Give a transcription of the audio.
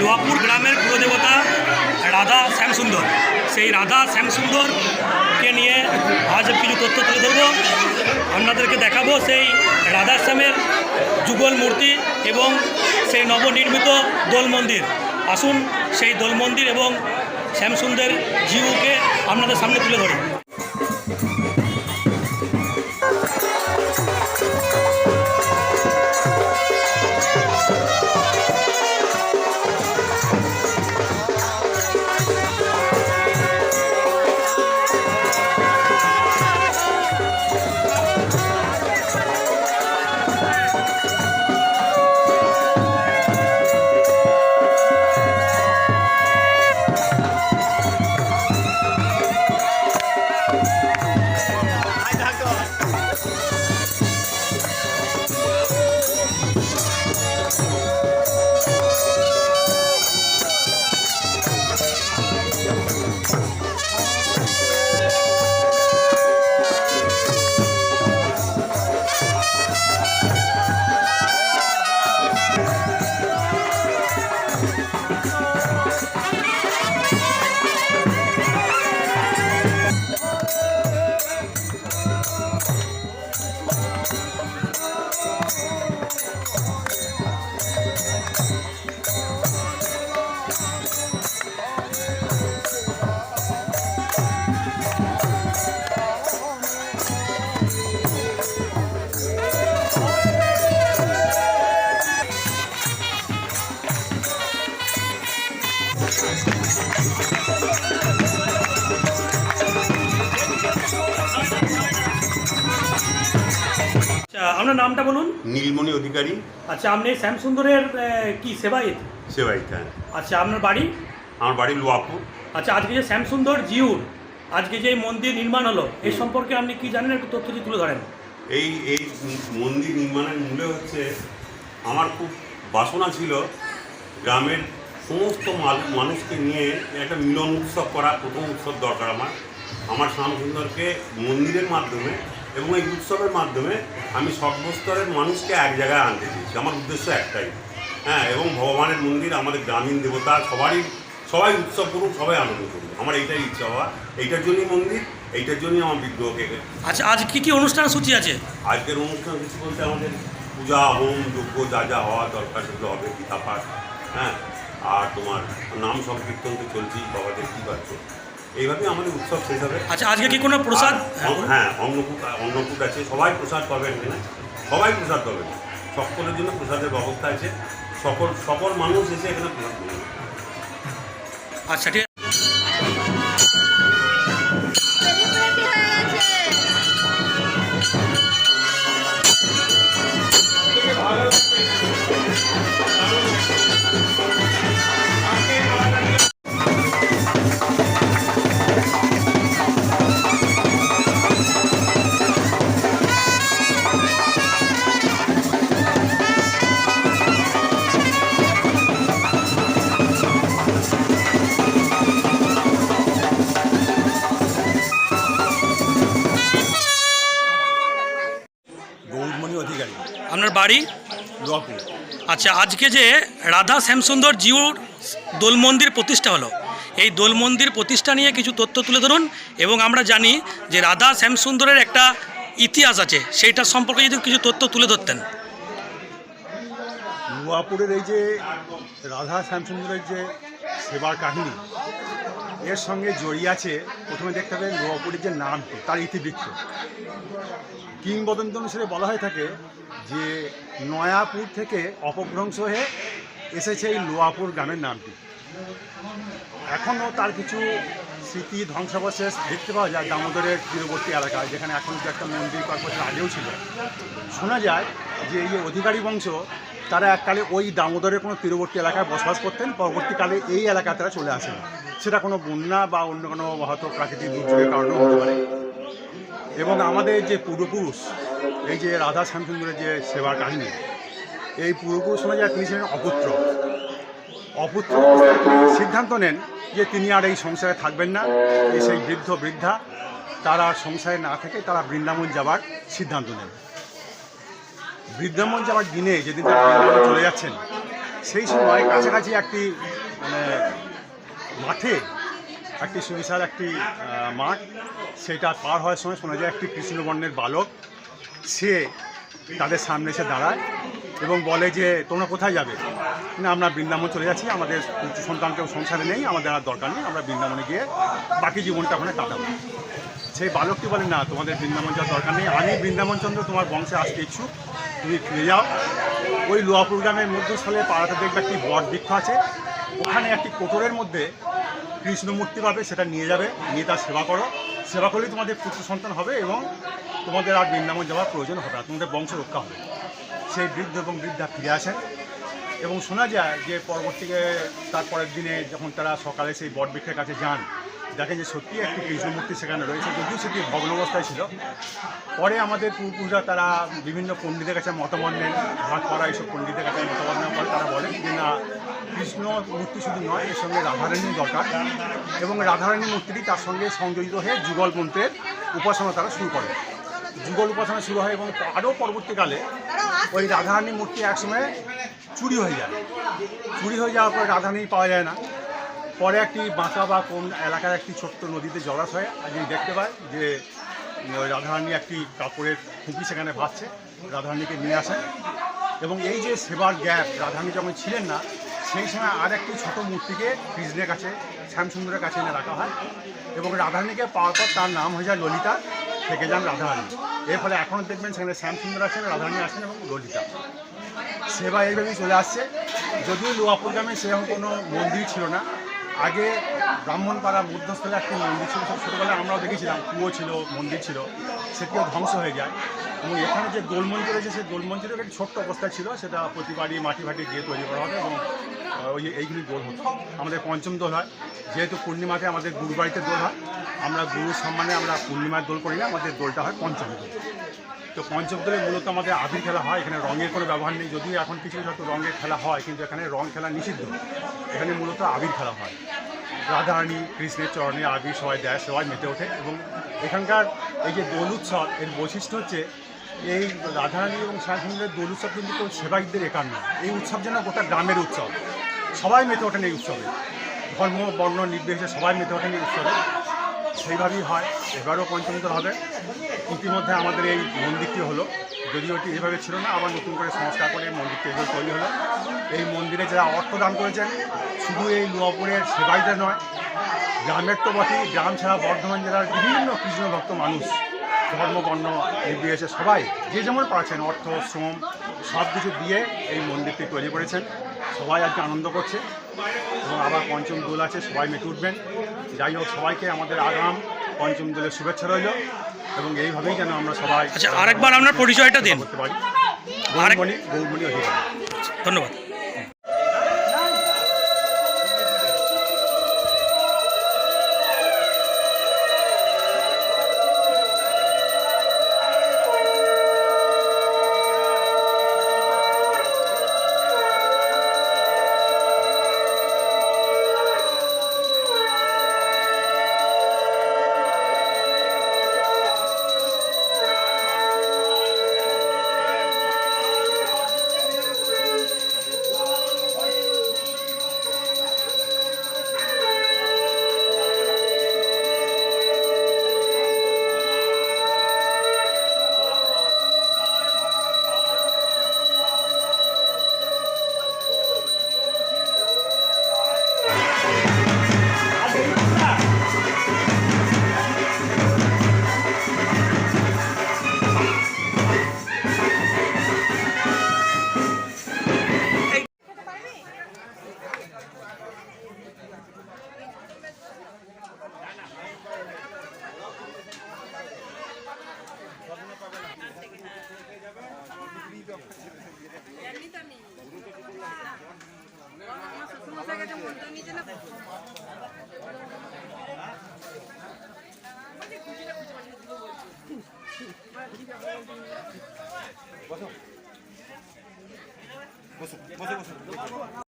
লোহাপুর গ্রামের কুলদেবতা রাধা শ্যামসুন্দর, সেই রাধা শ্যামসুন্দরকে নিয়ে আজ কিছু তথ্য তুলে ধরব। আপনাদেরকে দেখাবো সেই রাধা শ্যামের যুগল মূর্তি এবং সেই নবনির্মিত দোল মন্দির। আসুন সেই দোল মন্দির এবং শ্যামসুন্দর জিউকে আপনাদের সামনে তুলে ধরি। আপনার নামটা বলুন। নীলমণি অধিকারী। আচ্ছা, আপনি শ্যামসুন্দরের কি সেবায়িত? সেবায়িত, হ্যাঁ। আচ্ছা, আপনার বাড়ি? আমার বাড়ি লোহাপুর। আচ্ছা, আজকে যে শ্যামসুন্দর জিউর আজকে যে মন্দির নির্মাণ হলো, এই সম্পর্কে আপনি কি জানেন, একটু তথ্যটি তুলে ধরেন। এই মন্দির নির্মাণের মূলে হচ্ছে আমার খুব বাসনা ছিল গ্রামের সমস্ত মানুষকে নিয়ে একটা মিলন উৎসব করা। প্রথম উৎসব দরকার আমার শ্যামসুন্দরকে মন্দিরের মাধ্যমে এবং এই উৎসবের মাধ্যমে আমি সর্বস্তরের মানুষকে এক জায়গায় আনতে চেয়েছি। আমার উদ্দেশ্য একটাই, হ্যাঁ। এবং ভগবানের মন্দির, আমাদের গ্রামীণ দেবতা, সবাই উৎসব করুক, সবাই আনন্দ করুক, আমার এইটাই ইচ্ছা হওয়া। এইটার জন্যই মন্দির, এইটার জন্যই আমার বিগ্রহকে। আচ্ছা, আজ কি অনুষ্ঠান সূচি আছে? আজকের অনুষ্ঠান কিছু বলতে আমাদের পূজা, হোম, যজ্ঞ যা যা হওয়া দরকার সেগুলো হবে, গীতা পাঠ, হ্যাঁ। আর তোমার নাম সংকীর্তন তো চলছেই, বাবাদের কী পাচ্ছ, এইভাবেই আমাদের উৎসব শেষ হবে। আচ্ছা, আজকে কি কোনো প্রসাদ? হ্যাঁ, অন্নকূট আছে, সবাই প্রসাদ পাবেন এখানে, সবাই প্রসাদ পাবেন। সকলের জন্য প্রসাদের ব্যবস্থা আছে, সকল মানুষ এসে এখানে প্রসাদ পাবেন। আচ্ছা, ঠিক অধিকারী। আপনার বাড়ি? লোহাপুর। আচ্ছা, আজকে যে রাধা শ্যামসুন্দর জিউর দোল মন্দির প্রতিষ্ঠা হলো, এই দোল মন্দির প্রতিষ্ঠা নিয়ে কিছু তথ্য তুলে ধরুন। এবং আমরা জানি যে রাধা শ্যামসুন্দরের একটা ইতিহাস আছে, সেইটার সম্পর্কে যদি কিছু তথ্য তুলে ধরতেন। লোহাপুরের এই যে রাধা শ্যামসুন্দরের যে সেবার কাহিনী, এর সঙ্গে জড়িয়ে আছে, প্রথমে দেখতে হবে লোহাপুরের যে নামটি, তার ইতিবৃত্ত। কিংবদন্তি অনুসারে বলা হয়ে থাকে যে নয়াপুর থেকে অপভ্রংশ হয়ে এসেছে এই লোহাপুর গ্রামের নামটি। এখনও তার কিছু স্মৃতি ধ্বংসাবশেষ দেখতে পাওয়া যায় দামোদরের তীরবর্তী এলাকায়, যেখানে এখন যে একটা মন্দির কয়েক বছর আগেও ছিল। শোনা যায় যে এই অধিকারী বংশ তারা এককালে ওই দামোদরের কোনো তীরবর্তী এলাকায় বসবাস করতেন, পরবর্তীকালে এই এলাকায় তারা চলে আসেন। সেটা কোনো বন্যা বা অন্য কোনো হয়তো প্রাকৃতিক দুর্যোগের কারণেও হতে পারে। এবং আমাদের যে পূর্বপুরুষ, এই যে রাধা শ্যামসুন্দরের যে সেবার কাহিনী, এই পূর্বপুরুষ শোনা যায় তিনি ছিলেন অপুত্র সিদ্ধান্ত নেন যে তিনি আর এই সংসারে থাকবেন না। এই সেই বৃদ্ধা তারা সংসারে না থেকে তারা বৃন্দাবন যাবার সিদ্ধান্ত নেন। বৃন্দাবন যাওয়ার দিনে যেদিন তারা বৃন্দাবন চলে যাচ্ছেন, সেই সময় কাছাকাছি একটি মানে মাঠে একটি সুবিশাল একটি মাঠ, সেটা পার হওয়ার সময় শোনা যায় একটি কৃষ্ণবর্ণের বালক সে তাদের সামনে এসে দাঁড়ায় এবং বলে যে তোমরা কোথায় যাবে? না, আমরা বৃন্দাবন চলে যাচ্ছি, আমাদের পুত্র সন্তান কেউ সংসারে নেই, আমাদের আর দরকার নেই, আমরা বৃন্দাবনে গিয়ে বাকি জীবনটা ওখানে কাটাবো। সেই বালকটি বলে না, তোমাদের বৃন্দাবন যাওয়ার দরকার নেই, আমি বৃন্দাবনচন্দ্র তোমার বংশে আসতে ইচ্ছুক, তুমি ফিরে যাও। ওই লোহাপুর গ্রামের মধ্যস্থলে পাড়াতে দেখবে একটি বট বৃক্ষ আছে, ওখানে একটি কোটরের মধ্যে কৃষ্ণমূর্তি পাবে, সেটা নিয়ে যাবে, নিয়ে তার সেবা করো, সেবা করলেই তোমাদের পুত্র সন্তান হবে এবং তোমাদের আর বৃন্দাবন যাওয়ার প্রয়োজন হবে না, তোমাদের বংশ রক্ষা হবে। সেই বৃদ্ধ এবং বৃদ্ধা ফিরে আসেন এবং শোনা যায় যে পরবর্তীকে তারপরের দিনে যখন তারা সকালে সেই বটবৃক্ষের কাছে যান, দেখেন যে সত্যি একটি কৃষ্ণমূর্তি সেখানে রয়েছে, যদিও সেটি ভগ্ন অবস্থায় ছিল। পরে আমাদের পূর্বপুরুষরা তারা বিভিন্ন পণ্ডিতের কাছে মতামত নেন, ভাগ করা এইসব পণ্ডিতের কাছে মতামত নেওয়ার পরে তারা বলেন যে না, কৃষ্ণ মূর্তি শুধু নয়, এর সঙ্গে রাধারানীর দরকার, এবং রাধারানী মূর্তিটি তার সঙ্গে সংযোজিত হয়ে যুগল মন্ত্রের উপাসনা তারা শুরু করে। যুগল উপাসনা শুরু হয় এবং আরও পরবর্তীকালে ওই রাধারানী মূর্তি একসময় চুরি হয়ে যায়। চুরি হয়ে যাওয়ার পরে রাধারানী পাওয়া যায় না। পরে একটি বাঁকা বা কোন এলাকার একটি ছোট্ট নদীতে জলাশয়ে আজকে দেখতে পায় যে রাধারানী একটি কাপড়ের খুঁটি সেখানে ভাসছে, রাধারানীকে নিয়ে আসেন এবং এই যে সেবার গ্যাপ, রাধারানী যখন ছিলেন না সেই সময় আর একটি ছোটো মূর্তিকে কৃষ্ণের কাছে, শ্যামসুন্দরের কাছে এনে রাখা হয় এবং রাধারানীকে পাওয়ার পর তার নাম হয়ে যায় ললিতা, থেকে যান রাধারানী। এর ফলে এখনও দেখবেন সেখানে শ্যামসুন্দর আছেন, রাধারানী আছেন এবং ললিতা। সেবা এইভাবেই চলে আসছে। যদিও লোহাপুর গ্রামে সেরকম কোনো মন্দির ছিল না, আগে ব্রাহ্মণপাড়া মধ্যস্থলে একটি মন্দির ছিল, সব ছোটোবেলায় আমরাও দেখেছিলাম, কুয়ো ছিল, মন্দির ছিল, সেটিও ধ্বংস হয়ে যায়। এবং এখানে যে দোল মন্দির রয়েছে সেই দোল মন্দিরের একটি ছোট্ট অবস্থা ছিল, সেটা প্রতিবারই মাটি ফাটি দিয়ে তৈরি করা হবে এবং ওই এইগুলি দোল হতো। আমাদের পঞ্চম দোল হয়, যেহেতু পূর্ণিমাতে আমাদের গুরু বাড়িতে দোল হয়, আমরা গুরুর সম্মানে আমরা পূর্ণিমার দোল করি না, আমাদের দোলটা হয় পঞ্চম দোল। তো পঞ্চম দোলে মূলত আমাদের আবির খেলা হয়, এখানে রঙের কোনো ব্যবহার নেই, যদিও এখন কিছু যত রঙের খেলা হয় কিন্তু এখানে রং খেলা নিষিদ্ধ, এখানে মূলত আবির খেলা হয়। রাধারানী কৃষ্ণের চরণে আবির সবাই দেয়, সবাই মেতে ওঠে এবং এখানকার এই যে দোল উৎসব, এর বৈশিষ্ট্য হচ্ছে এই রাধারানী এবং শ্যামসুন্দরের দোল উৎসব কিন্তু কেউ সেবায়িতদের একার নয়, এই উৎসব যেন গোটা গ্রামের উৎসব, সবাই মেতে ওঠেন এই উৎসবে, ধর্ম বর্ণ নির্বিশেষে সবাই মেতে ওঠেন এই উৎসবে। সেইভাবেই হয়। এবারও পঞ্চম দোল হবে। ইতিমধ্যে আমাদের এই মন্দিরটি হলো, যদিও এটি এভাবে ছিল না, আবার নতুন করে সংস্কার করে মন্দিরটি এভাবে তৈরি হলো। এই মন্দিরে যারা অর্থ দান করেছেন, শুধু এই লোহাপুরের সেবাইতে নয়, গ্রামের তো বটেই, গ্রাম ছাড়া বর্ধমান জেলার বিভিন্ন কৃষ্ণ ভক্ত মানুষ, ধর্ম বর্ণ নির্বিশেষে সবাই যে যেমন পারছেন অর্থ শ্রম সব কিছু দিয়ে এই মন্দিরটি তৈরি করেছেন। সবাই আজকে আনন্দ করছে এবং আবার পঞ্চম দোল আছে, সবাই মেতে উঠবেন। যাই হোক, সবাইকে আমাদের আগাম পঞ্চম দোলের শুভেচ্ছা রইল এবং এইভাবেই যেন আমরা সবাই আরেকবার আপনার পরিচয়টা দিন। করতে পারি। গৌরমণি অধিকারী। ধন্যবাদ। বসো